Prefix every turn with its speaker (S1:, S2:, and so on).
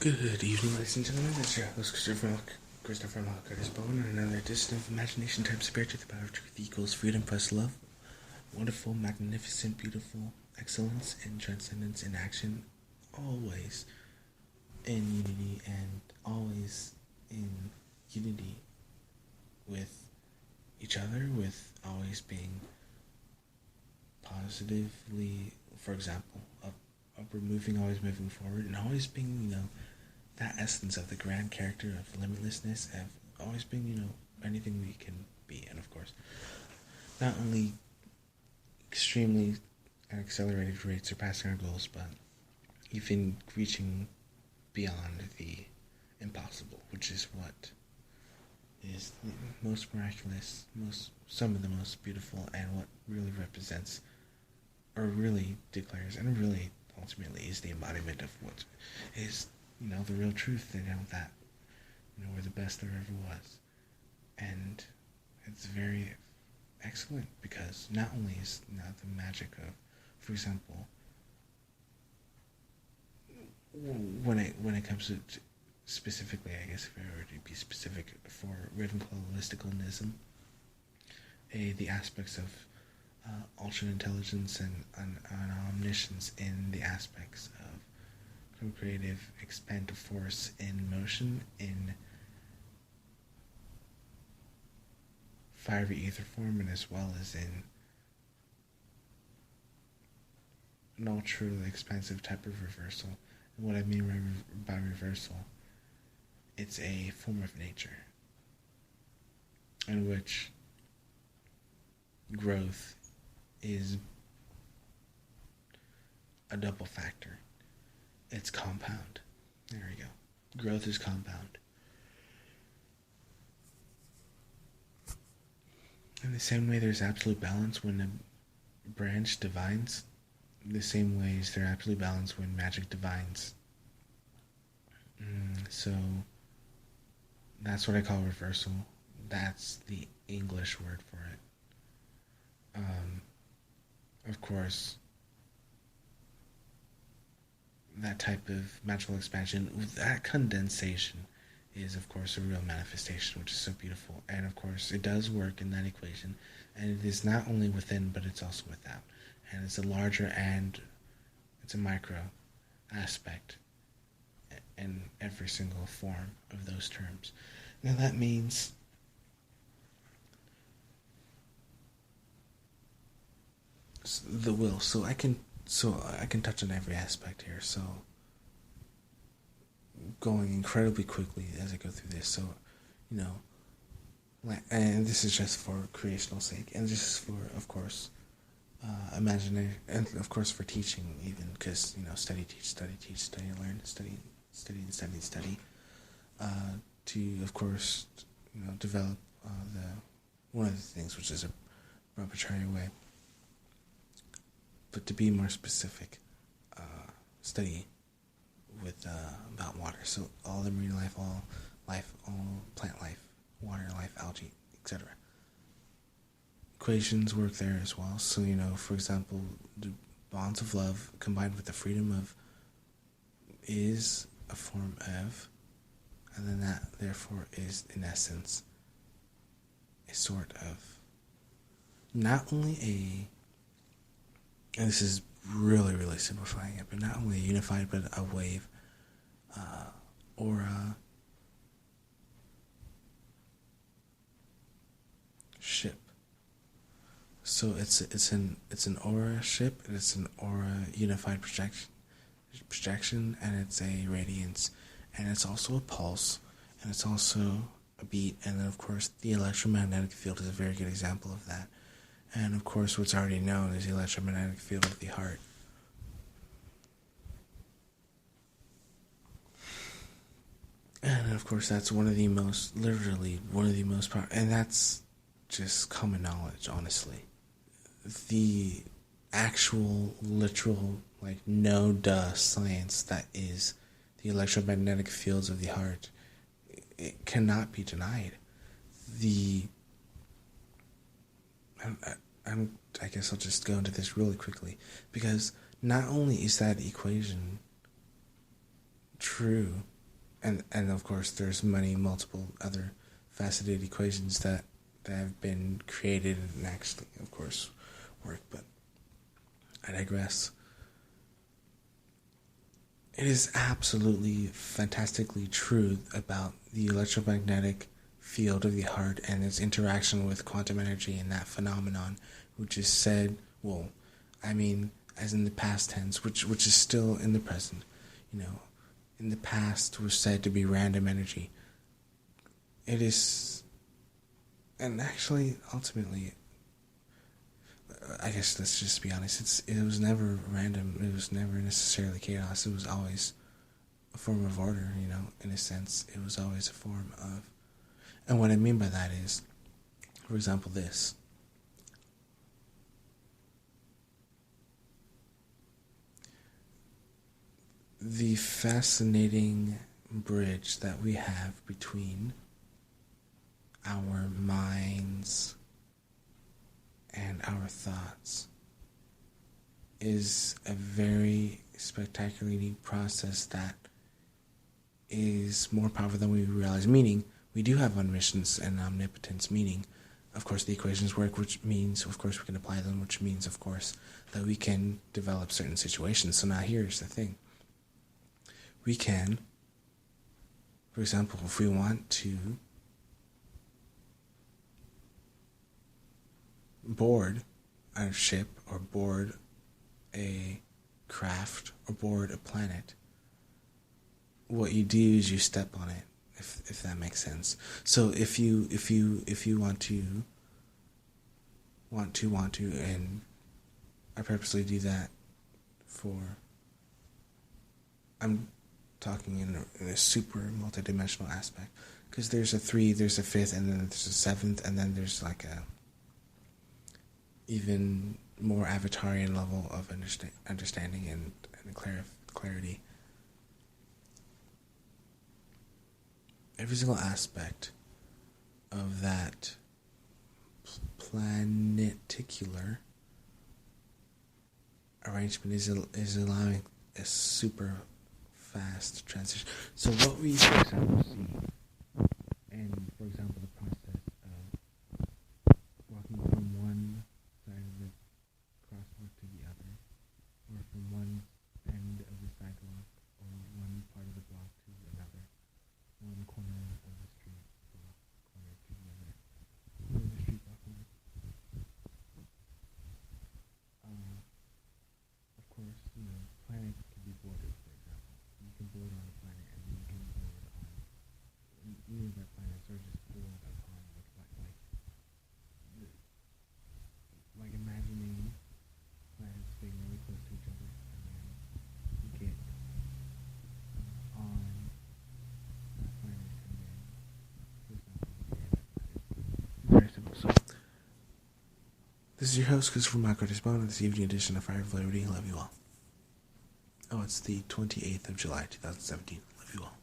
S1: Good evening, ladies and gentlemen. This is your host, Christopher Curtis Bowen, and another edition of Imagination Times Spirit. The power of truth equals freedom plus love. Wonderful, magnificent, beautiful excellence and transcendence in action, always in unity and always in unity with each other, with always being positively, for example, upward moving, always moving forward, and always being, that essence of the grand character of limitlessness, of always being, anything we can be. And of course, not only extremely at accelerated rates surpassing our goals, but even reaching beyond the impossible, which is what is the most miraculous, some of the most beautiful, and what really represents, or really declares, and really ultimately is the embodiment of what is, the real truth, that, we're the best there ever was. And it's very excellent because not only is the magic of, for example, when it comes to specifically, I guess if I were to be specific for Ravenclawisticalism, the aspects of ultimate intelligence and omniscience in the aspects of co-creative expansive force in motion in fiery ether form, and as well as in an ultra expansive type of reversal. And what I mean by reversal, it's a form of nature in which growth is a double factor. It's compound. There we go. Growth is compound. In the same way there's absolute balance when a branch divines, the same way is there absolute balance when magic divines. So that's what I call reversal. That's the English word for it. Of course, that type of magical expansion, that condensation is, of course, a real manifestation, which is so beautiful. And, of course, it does work in that equation. And it is not only within, but it's also without. And it's a larger and it's a micro aspect in every single form of those terms. Now, that means the will. So I can touch on every aspect here. So going incredibly quickly as I go through this. So, and this is just for creational sake, and this is for, of course, imaginary, and of course for teaching, even because study, teach, study, teach, study, learn, study, and study. To, of course, develop one of the things, which is a arbitrary way. But to be more specific, study with about water. So all the marine life, all plant life, water life, algae, etc. Equations work there as well. So, for example, the bonds of love combined with the freedom of is a form of, and then that therefore is in essence a sort of not only and this is really, really simplifying it, but not only a unified, but a wave, or a ship. So it's an aura ship, and it's an aura unified projection, and it's a radiance, and it's also a pulse, and it's also a beat, and then of course the electromagnetic field is a very good example of that. And of course, what's already known is the electromagnetic field of the heart. And of course, that's literally one of the most powerful, and that's just common knowledge, honestly. The actual, literal, no-duh science that is the electromagnetic fields of the heart, it cannot be denied. I guess I'll just go into this really quickly, because not only is that equation true, and of course there's multiple other faceted equations that have been created and actually, of course, work, but I digress. It is absolutely fantastically true about the electromagnetic field of the heart and its interaction with quantum energy and that phenomenon, which is said, well, I mean, as in the past tense, which is still in the present, in the past was said to be random energy. It is, and actually, ultimately, I guess let's just be honest, it was never random, it was never necessarily chaos, it was always a form of order, in a sense, it was always a form of, and what I mean by that is, for example, this. The fascinating bridge that we have between our minds and our thoughts is a very spectacularly neat process that is more powerful than we realize. Meaning, we do have omniscience and omnipotence, meaning, of course, the equations work, which means, of course, we can apply them, which means, of course, that we can develop certain situations. So now here's the thing. We can, for example, if we want to board a ship or board a craft or board a planet, what you do is you step on it, if that makes sense. So if you want to, and I purposely do that I'm talking in a super multidimensional aspect, because there's a 3, there's a 5th, and then there's a 7th, and then there's like a even more avatarian level of understanding and clarity. Every single aspect of that planeticular arrangement is allowing a super fast transition. So what we, for example, see, and for example, the process of walking from one side of the crosswalk to the other, or from one end of the sidewalk, or one part of the block to another, one corner of the street block corner to the other, or the street block corner. Of course, planets can be boarded, for example. You can board on a planet, and then you can board on either that planets, or just board upon like imagining planets being really close to each other, and then you get on that planet, and then, for example, very simple. So, this is your host, Christopher Michael Desmond, this evening edition of Fire of Liberty. Love you all. Oh, it's the 28th of July, 2017. Love you all.